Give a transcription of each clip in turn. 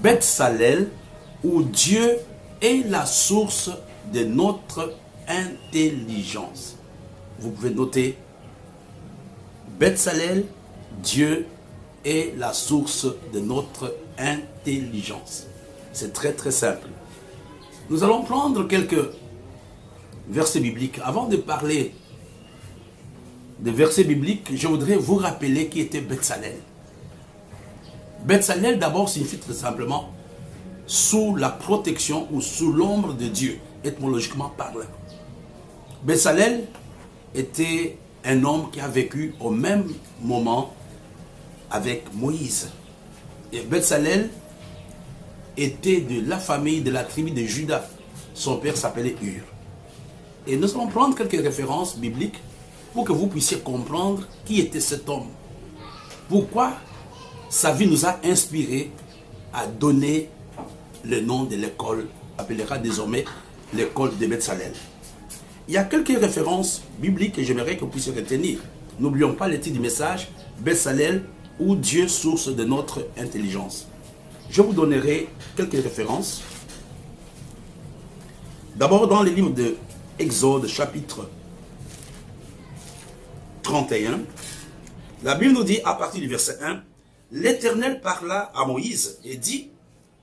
Beth-Salel, où Dieu est la source de notre intelligence. Vous pouvez noter, Beth-Salel, Dieu est la source de notre intelligence. C'est très très simple. Nous allons prendre quelques versets bibliques. Avant de parler des versets bibliques, je voudrais vous rappeler qui était Beth-Salel. Beth-Salel d'abord signifie tout simplement sous la protection ou sous l'ombre de Dieu, étymologiquement parlant. Beth-Salel était un homme qui a vécu au même moment avec Moïse. Et Beth-Salel était de la famille de la tribu de Juda. Son père s'appelait Hur. Et nous allons prendre quelques références bibliques pour que vous puissiez comprendre qui était cet homme. Pourquoi sa vie nous a inspiré à donner le nom de l'école, appellera désormais l'école de Beth-Salel. Il y a quelques références bibliques que j'aimerais que vous puissiez retenir. N'oublions pas le titre du message, Beth-Salel, ou Dieu, source de notre intelligence. Je vous donnerai quelques références. D'abord dans le livre de Exode, chapitre 31, la Bible nous dit à partir du verset 1, l'Éternel parla à Moïse et dit,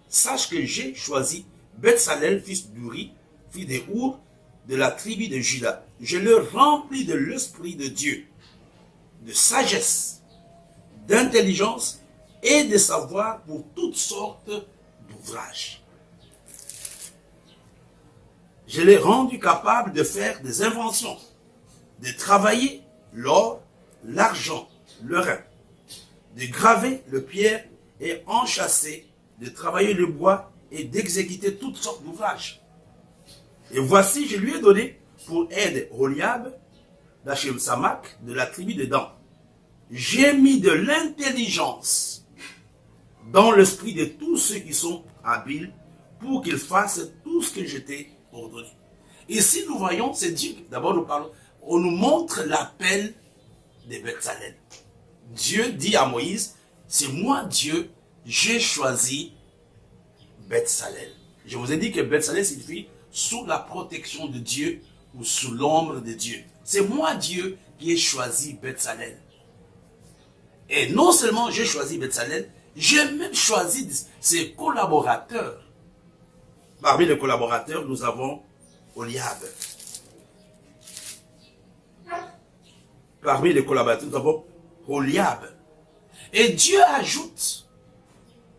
sache que j'ai choisi Beth-Salel, fils d'Uri, fils de Our, de la tribu de Juda. Je le remplis de l'Esprit de Dieu, de sagesse, d'intelligence et de savoir pour toutes sortes d'ouvrages. Je l'ai rendu capable de faire des inventions, de travailler l'or, l'argent, le rein, de graver le pierre et enchâsser, de travailler le bois et d'exécuter toutes sortes d'ouvrages. Et voici, je lui ai donné pour aide Holiab, d'Hachem Samak, de la tribu de Dan. J'ai mis de l'intelligence dans l'esprit de tous ceux qui sont habiles pour qu'ils fassent tout ce que je t'ai ordonné. Ici, nous voyons, c'est Dieu. D'abord, nous parlons, on nous montre l'appel de Beth-Salel. Dieu dit à Moïse, c'est moi Dieu, j'ai choisi Beth-Salel. Je vous ai dit que Beth-Salel signifie sous la protection de Dieu ou sous l'ombre de Dieu. C'est moi Dieu qui ai choisi Beth-Salel. Et non seulement j'ai choisi Beth-Salel, j'ai même choisi ses collaborateurs. Parmi les collaborateurs, nous avons Holiab. Parmi les collaborateurs, nous avons Holiab. Et Dieu ajoute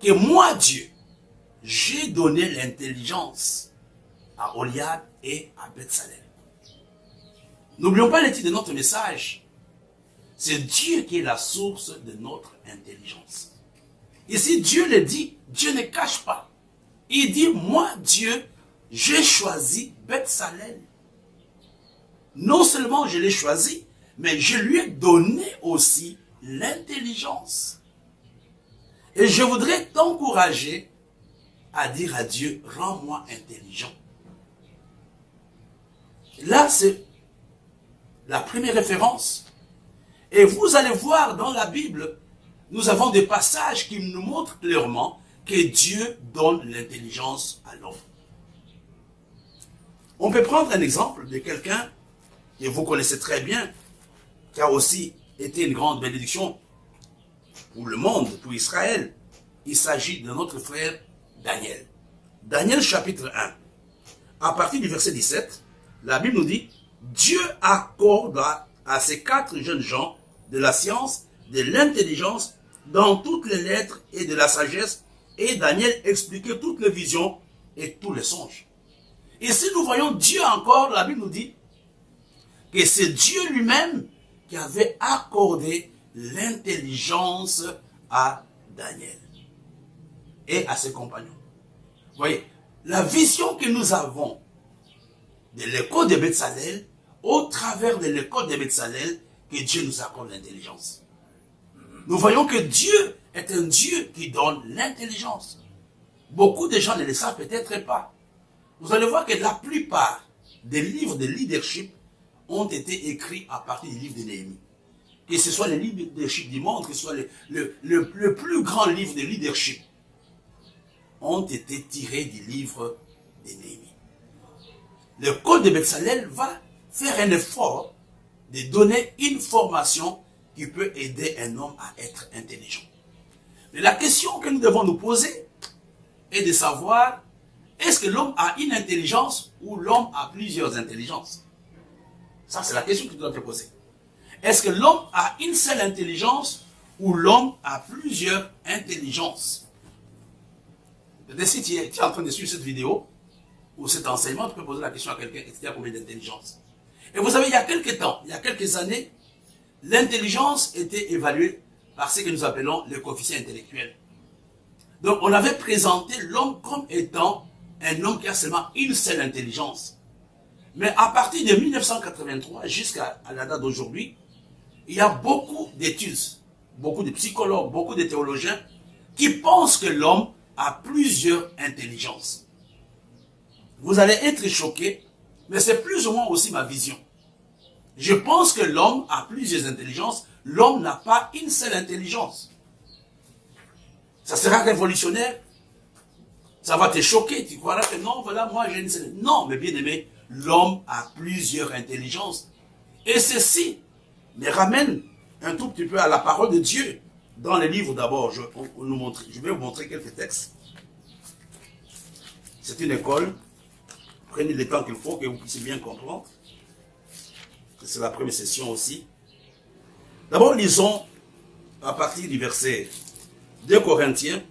que moi, Dieu, j'ai donné l'intelligence à Holiab et à Beth-Salel. N'oublions pas le titre de notre message. C'est Dieu qui est la source de notre intelligence. Ici, Dieu le dit, Dieu ne cache pas. Il dit, moi, Dieu, j'ai choisi Beth-Salel. Non seulement je l'ai choisi, mais je lui ai donné aussi l'intelligence. Et je voudrais t'encourager à dire à Dieu, rends-moi intelligent. Là, c'est la première référence. Et vous allez voir dans la Bible, nous avons des passages qui nous montrent clairement que Dieu donne l'intelligence à l'homme. On peut prendre un exemple de quelqu'un que vous connaissez très bien, qui a aussi été une grande bénédiction pour le monde, pour Israël. Il s'agit de notre frère Daniel. Daniel chapitre 1. À partir du verset 17, la Bible nous dit, Dieu accorda à ces 4 jeunes gens de la science, de l'intelligence, dans toutes les lettres et de la sagesse, et Daniel expliquait toutes les visions et tous les songes. Ici, nous voyons Dieu encore, la Bible nous dit que c'est Dieu lui-même qui avait accordé l'intelligence à Daniel et à ses compagnons. Vous voyez, la vision que nous avons de l'école de Beth-Salel, au travers de l'école de Beth-Salel, que Dieu nous accorde l'intelligence. Nous voyons que Dieu est un Dieu qui donne l'intelligence. Beaucoup de gens ne le savent peut-être pas. Vous allez voir que la plupart des livres de leadership ont été écrits à partir du livre de Néhémie. Que ce soit les livres de leadership du monde, que ce soit le plus grand livre de leadership. ont été tirés du livre de Néhémie. Le code de Bezalel va faire un effort de donner une formation qui peut aider un homme à être intelligent. Mais la question que nous devons nous poser est de savoir, est-ce que l'homme a une intelligence ou l'homme a plusieurs intelligences? Ça, c'est la question que tu dois te poser. Est-ce que l'homme a une seule intelligence ou l'homme a plusieurs intelligences? Peut-être si tu es en train de suivre cette vidéo ou cet enseignement, tu peux poser la question à quelqu'un qui a combien d'intelligence. Et vous savez, il y a quelques temps, il y a quelques années, l'intelligence était évaluée par ce que nous appelons le coefficient intellectuel. Donc, on avait présenté l'homme comme étant un homme qui a seulement une seule intelligence. Mais à partir de 1983 jusqu'à la date d'aujourd'hui, il y a beaucoup d'études, beaucoup de psychologues, beaucoup de théologiens qui pensent que l'homme a plusieurs intelligences. Vous allez être choqués, mais c'est plus ou moins aussi ma vision. Je pense que l'homme a plusieurs intelligences. L'homme n'a pas une seule intelligence. Ça sera révolutionnaire. Ça va te choquer. Tu croiras que non, voilà, moi j'ai une seule. Non, mais bien aimé, l'homme a plusieurs intelligences. Et ceci me ramène un tout petit peu à la parole de Dieu. Dans les livres d'abord, je vais vous montrer quelques textes. C'est une école. Prenez le temps qu'il faut que vous puissiez bien comprendre. C'est la première session aussi. D'abord, lisons à partir du verset 2 Corinthiens,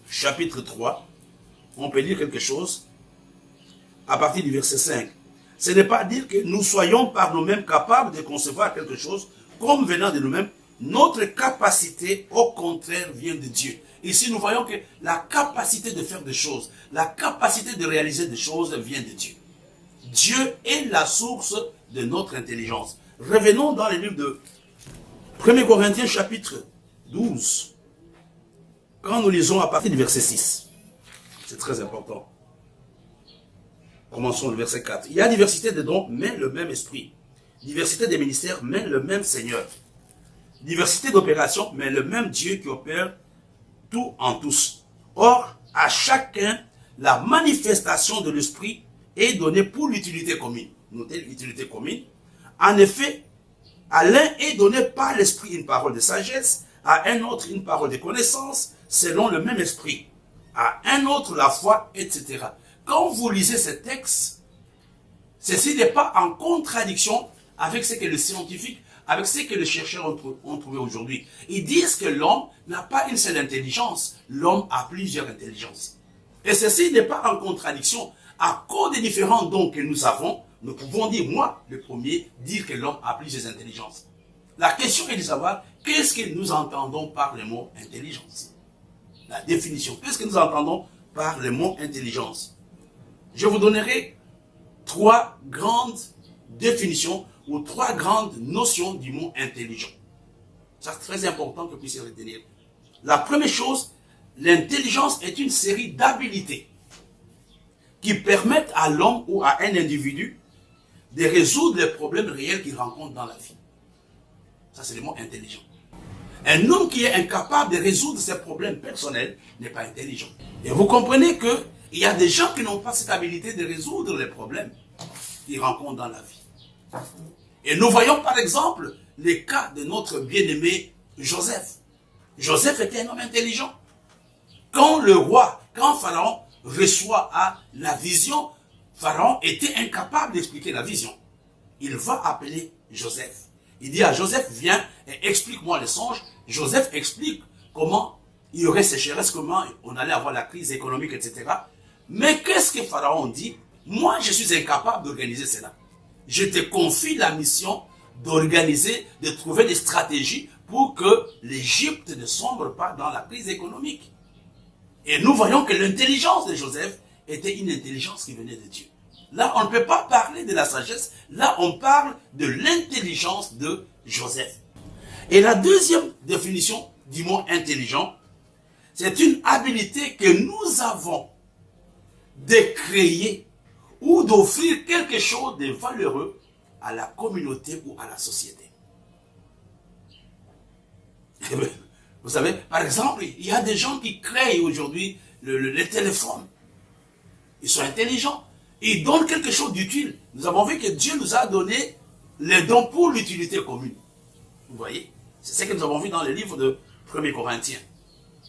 chapitre 3. On peut lire quelque chose à partir du verset 5. Ce n'est pas dire que nous soyons par nous-mêmes capables de concevoir quelque chose comme venant de nous-mêmes. Notre capacité, au contraire, vient de Dieu. Ici, nous voyons que la capacité de faire des choses, la capacité de réaliser des choses vient de Dieu. Dieu est la source de notre intelligence. Revenons dans les livres de 1 Corinthiens chapitre 12. Quand nous lisons à partir du verset 6. C'est très important. Commençons le verset 4. Il y a diversité de dons, mais le même esprit. Diversité des ministères, mais le même Seigneur. Diversité d'opérations, mais le même Dieu qui opère tout en tous. Or, à chacun, la manifestation de l'esprit est donnée pour l'utilité commune. Notez l'utilité commune. En effet, à l'un est donné par l'esprit une parole de sagesse, à un autre une parole de connaissance, selon le même esprit, à un autre la foi, etc. Quand vous lisez ce texte, ceci n'est pas en contradiction avec ce que les scientifiques, avec ce que les chercheurs ont trouvé aujourd'hui. Ils disent que l'homme n'a pas une seule intelligence, l'homme a plusieurs intelligences. Et ceci n'est pas en contradiction. À cause des différents dons que nous avons, nous pouvons dire, moi, le premier, dire que l'homme a plusieurs intelligences. La question est de savoir, qu'est-ce que nous entendons par le mot intelligence? La définition, qu'est-ce que nous entendons par le mot intelligence? Je vous donnerai 3 grandes définitions ou 3 grandes notions du mot intelligent. C'est très important que vous puissiez retenir. La première chose, l'intelligence est une série d'habilités qui permettent à l'homme ou à un individu de résoudre les problèmes réels qu'il rencontre dans la vie. Ça, c'est le mot intelligent. Un homme qui est incapable de résoudre ses problèmes personnels n'est pas intelligent. Et vous comprenez qu'il y a des gens qui n'ont pas cette habilité de résoudre les problèmes qu'ils rencontrent dans la vie. Et nous voyons par exemple les cas de notre bien-aimé Joseph. Joseph était un homme intelligent. Quand Pharaon reçoit la vision, Pharaon était incapable d'expliquer la vision. Il va appeler Joseph. Il dit à Joseph, viens et explique-moi le songe. Joseph explique comment il y aurait sécheresse, comment on allait avoir la crise économique, etc. Mais qu'est-ce que Pharaon dit? Moi, je suis incapable d'organiser cela. Je te confie la mission d'organiser, de trouver des stratégies pour que l'Égypte ne sombre pas dans la crise économique. Et nous voyons que l'intelligence de Joseph était une intelligence qui venait de Dieu. Là, on ne peut pas parler de la sagesse. Là, on parle de l'intelligence de Joseph. Et la deuxième définition du mot intelligent, c'est une habilité que nous avons de créer ou d'offrir quelque chose de valeureux à la communauté ou à la société. Vous savez, par exemple, il y a des gens qui créent aujourd'hui les téléphones. Ils sont intelligents. Ils donnent quelque chose d'utile. Nous avons vu que Dieu nous a donné les dons pour l'utilité commune. Vous voyez? C'est ce que nous avons vu dans le livre de 1er Corinthiens.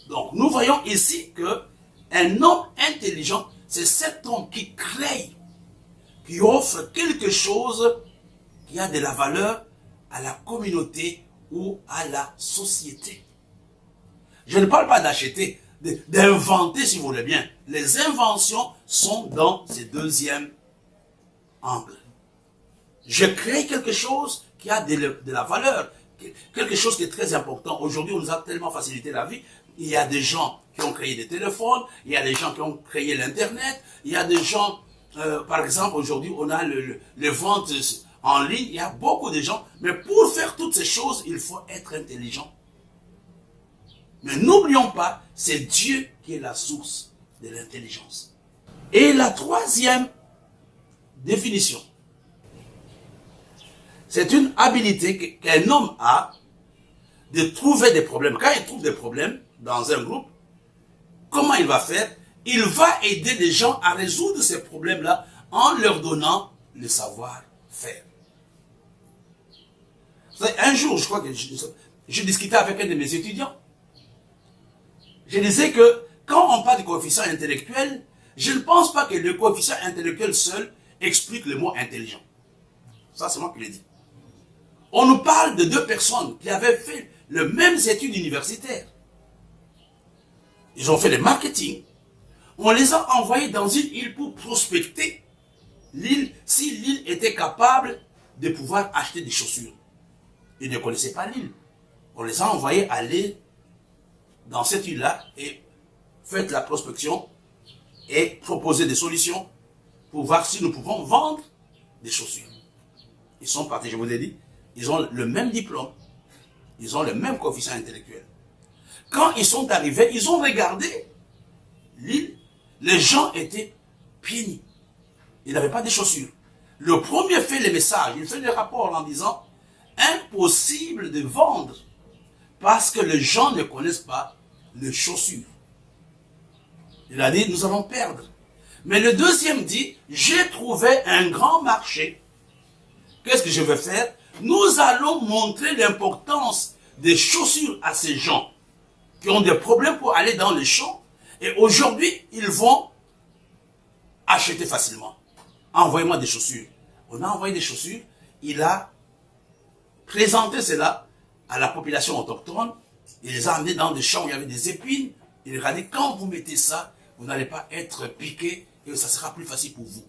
Donc, nous voyons ici que un homme intelligent, c'est cet homme qui crée, qui offre quelque chose qui a de la valeur à la communauté ou à la société. Je ne parle pas d'acheter, d'inventer si vous voulez bien. Les inventions sont dans ce deuxième angle. Je crée quelque chose qui a de la valeur, quelque chose qui est très important. Aujourd'hui, on nous a tellement facilité la vie. Il y a des gens qui ont créé des téléphones, il y a des gens qui ont créé l'Internet, il y a des gens, par exemple, aujourd'hui, on a les ventes en ligne, il y a beaucoup de gens. Mais pour faire toutes ces choses, il faut être intelligent. Mais n'oublions pas, c'est Dieu qui est la source de l'intelligence. Et la troisième définition, c'est une habilité qu'un homme a de trouver des problèmes. Quand il trouve des problèmes dans un groupe, comment il va faire? Il va aider les gens à résoudre ces problèmes-là en leur donnant le savoir-faire. Un jour, je crois que je discutais avec un de mes étudiants. Je disais que quand on parle de coefficient intellectuel, je ne pense pas que le coefficient intellectuel seul explique le mot intelligent. Ça, c'est moi qui l'ai dit. On nous parle de deux personnes qui avaient fait les mêmes études universitaires. Ils ont fait le marketing. On les a envoyés dans une île pour prospecter l'île, si l'île était capable de pouvoir acheter des chaussures. Ils ne connaissaient pas l'île. On les a envoyés aller dans cette île-là et faire la prospection et proposer des solutions pour voir si nous pouvons vendre des chaussures. Ils sont partis, je vous ai dit, ils ont le même diplôme, ils ont le même coefficient intellectuel. Quand ils sont arrivés, ils ont regardé l'île, les gens étaient pieds nus. Ils n'avaient pas de chaussures. Le premier fait le message, il fait le rapport en disant impossible de vendre parce que les gens ne connaissent pas les chaussures. Il a dit nous allons perdre. Mais le deuxième dit j'ai trouvé un grand marché. Qu'est-ce que je vais faire? Nous allons montrer l'importance des chaussures à ces gens qui ont des problèmes pour aller dans les champs. Et aujourd'hui, ils vont acheter facilement. Envoyez-moi des chaussures. On a envoyé des chaussures. Il a présenté cela à la population autochtone. Il les a amenés dans des champs où il y avait des épines. Il leur a dit, quand vous mettez ça, vous n'allez pas être piqué et ça sera plus facile pour vous.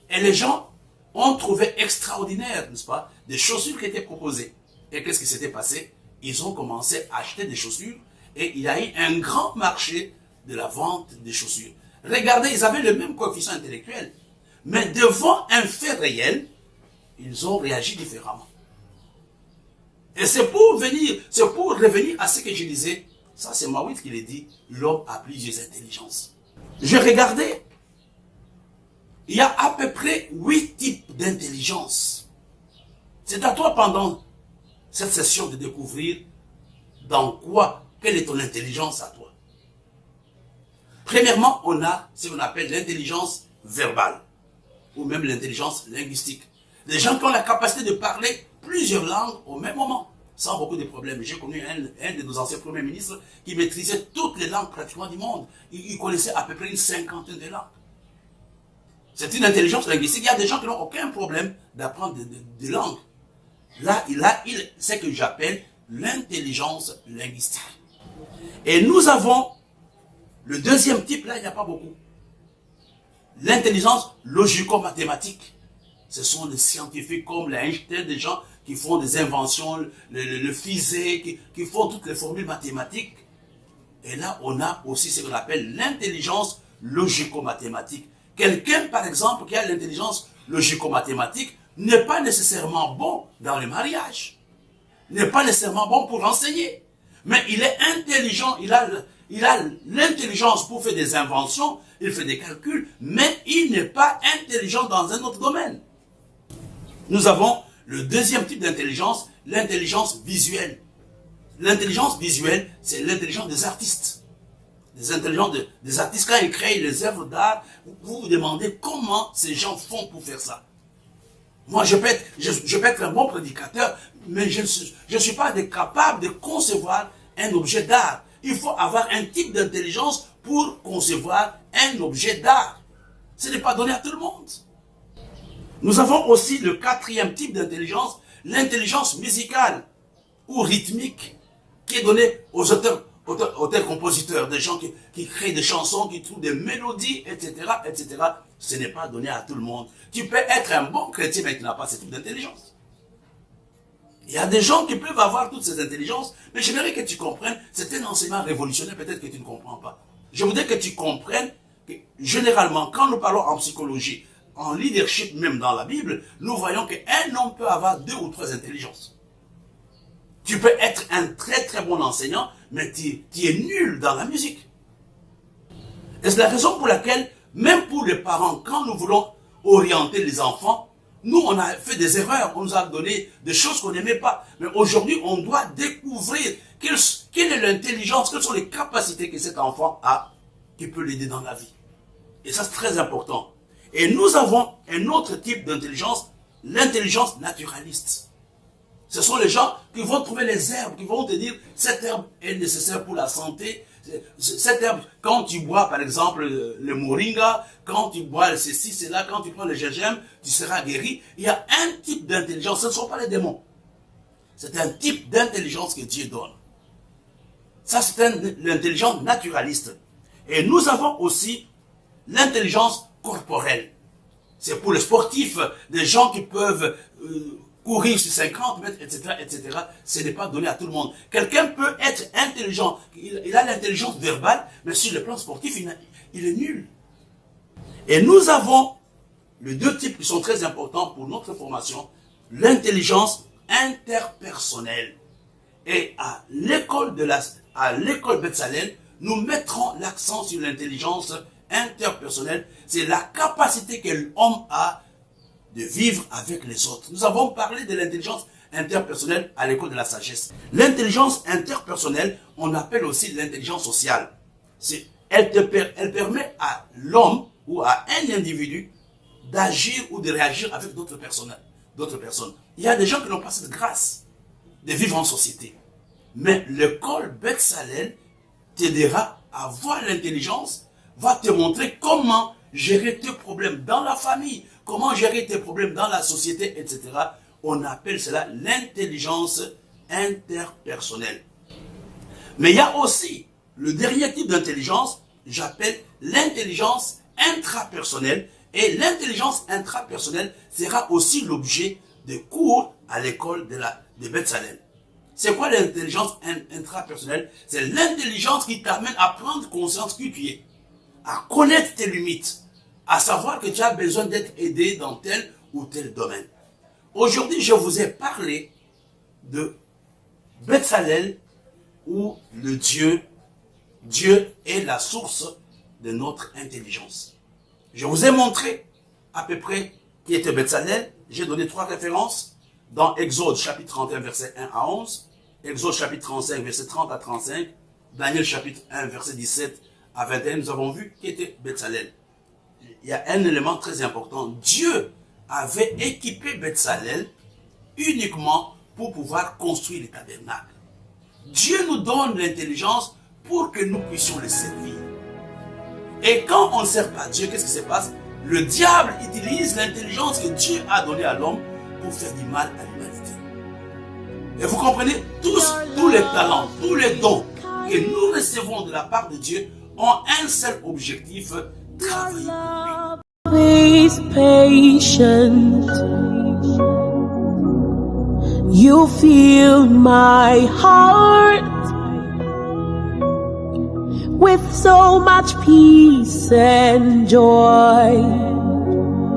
Et les gens ont trouvé extraordinaire, n'est-ce pas, des chaussures qui étaient proposées. Et qu'est-ce qui s'était passé? Ils ont commencé à acheter des chaussures et il y a eu un grand marché de la vente des chaussures. Regardez, ils avaient le même coefficient intellectuel, mais devant un fait réel, ils ont réagi différemment. Et c'est pour revenir à ce que je disais, ça c'est Mawitt qui l'a dit, l'homme a plusieurs intelligences. Je regardais, il y a à peu près 8 types d'intelligence. C'est à toi pendant cette session de découvrir quelle est ton intelligence à toi. Premièrement, on a ce qu'on appelle l'intelligence verbale, ou même l'intelligence linguistique. Les gens qui ont la capacité de parler plusieurs langues au même moment, sans beaucoup de problèmes. J'ai connu un de nos anciens premiers ministres qui maîtrisait toutes les langues pratiquement du monde. Il connaissait à peu près une cinquantaine de langues. C'est une intelligence linguistique. Il y a des gens qui n'ont aucun problème d'apprendre des langues. Là, c'est ce que j'appelle l'intelligence linguistique. Et nous avons le deuxième type, là, il n'y a pas beaucoup. L'intelligence logico-mathématique. Ce sont des scientifiques comme Einstein, des gens qui font des inventions, le physique, qui font toutes les formules mathématiques. Et là, on a aussi ce qu'on appelle l'intelligence logico-mathématique. Quelqu'un, par exemple, qui a l'intelligence logico-mathématique, n'est pas nécessairement bon dans le mariage, n'est pas nécessairement bon pour enseigner, mais il est intelligent, il a l'intelligence pour faire des inventions, il fait des calculs, mais il n'est pas intelligent dans un autre domaine. Nous avons le deuxième type d'intelligence, l'intelligence visuelle. L'intelligence visuelle, c'est l'intelligence des artistes. Des artistes, quand ils créent les œuvres d'art, vous vous demandez comment ces gens font pour faire ça. Moi, je peux être un bon prédicateur, mais je ne suis pas capable de concevoir un objet d'art. Il faut avoir un type d'intelligence pour concevoir un objet d'art. Ce n'est pas donné à tout le monde. Nous avons aussi le quatrième type d'intelligence, l'intelligence musicale ou rythmique, qui est donnée aux auteurs-compositeurs, des gens qui créent des chansons, qui trouvent des mélodies, etc., etc. Ce n'est pas donné à tout le monde. Tu peux être un bon chrétien, mais tu n'as pas ce type d'intelligence. Il y a des gens qui peuvent avoir toutes ces intelligences, mais j'aimerais que tu comprennes, c'est un enseignement révolutionnaire, peut-être que tu ne comprends pas. Je voudrais que tu comprennes que, généralement, quand nous parlons en psychologie, en leadership, même dans la Bible, nous voyons qu'un homme peut avoir 2 ou 3 intelligences. Tu peux être un très très bon enseignant, mais tu es nul dans la musique. Et c'est la raison pour laquelle, même pour les parents, quand nous voulons orienter les enfants, nous, on a fait des erreurs, on nous a donné des choses qu'on n'aimait pas. Mais aujourd'hui, on doit découvrir quelle est l'intelligence, quelles sont les capacités que cet enfant a, qui peut l'aider dans la vie. Et ça, c'est très important. Et nous avons un autre type d'intelligence, l'intelligence naturaliste. Ce sont les gens qui vont trouver les herbes, qui vont te dire, cette herbe est nécessaire pour la santé. Cette herbe, quand tu bois par exemple le moringa, quand tu bois ceci, cela, quand tu prends le gingembre, tu seras guéri. Il y a un type d'intelligence, ce ne sont pas les démons. C'est un type d'intelligence que Dieu donne. Ça, c'est l'intelligence naturaliste. Et nous avons aussi l'intelligence corporelle. C'est pour les sportifs, des gens qui peuvent courir sur 50 mètres, etc., etc. Ce n'est pas donné à tout le monde. Quelqu'un peut être intelligent, il a l'intelligence verbale, mais sur le plan sportif, il est nul. Et nous avons les 2 types qui sont très importants pour notre formation, l'intelligence interpersonnelle. Et à l'école Beth-Salem, nous mettrons l'accent sur l'intelligence interpersonnelle. C'est la capacité que l'homme a de vivre avec les autres. Nous avons parlé de l'intelligence interpersonnelle à l'école de la sagesse. L'intelligence interpersonnelle, on appelle aussi l'intelligence sociale. Elle permet à l'homme ou à un individu d'agir ou de réagir avec d'autres personnes. Il y a des gens qui n'ont pas cette grâce de vivre en société. Mais l'école Beth-Salem t'aidera à avoir l'intelligence, va te montrer comment gérer tes problèmes dans la famille, comment gérer tes problèmes dans la société, etc. On appelle cela l'intelligence interpersonnelle. Mais il y a aussi le dernier type d'intelligence, j'appelle l'intelligence intrapersonnelle. Et l'intelligence intrapersonnelle sera aussi l'objet de cours à l'école de Beth-Salem. C'est quoi l'intelligence intrapersonnelle? C'est l'intelligence qui t'amène à prendre conscience qui tu es, à connaître tes limites, à savoir que tu as besoin d'être aidé dans tel ou tel domaine. Aujourd'hui, je vous ai parlé de Beth-Salem où le Dieu est la source de notre intelligence. Je vous ai montré à peu près qui était Beth-Salem. J'ai donné 3 références dans Exode chapitre 31 verset 1 à 11, Exode chapitre 35 verset 30 à 35, Daniel chapitre 1 verset 17 à 21. Nous avons vu qui était Beth-Salem. Il y a un élément très important. Dieu avait équipé Beth-Salem uniquement pour pouvoir construire le tabernacle. Dieu nous donne l'intelligence pour que nous puissions le servir. Et quand on ne sert pas Dieu, qu'est-ce qui se passe? Le diable utilise l'intelligence que Dieu a donnée à l'homme pour faire du mal à l'humanité. Et vous comprenez, tous les talents, tous les dons que nous recevons de la part de Dieu ont un seul objectif, travailler pour lui. Please patient. You feel my heart with so much peace and joy.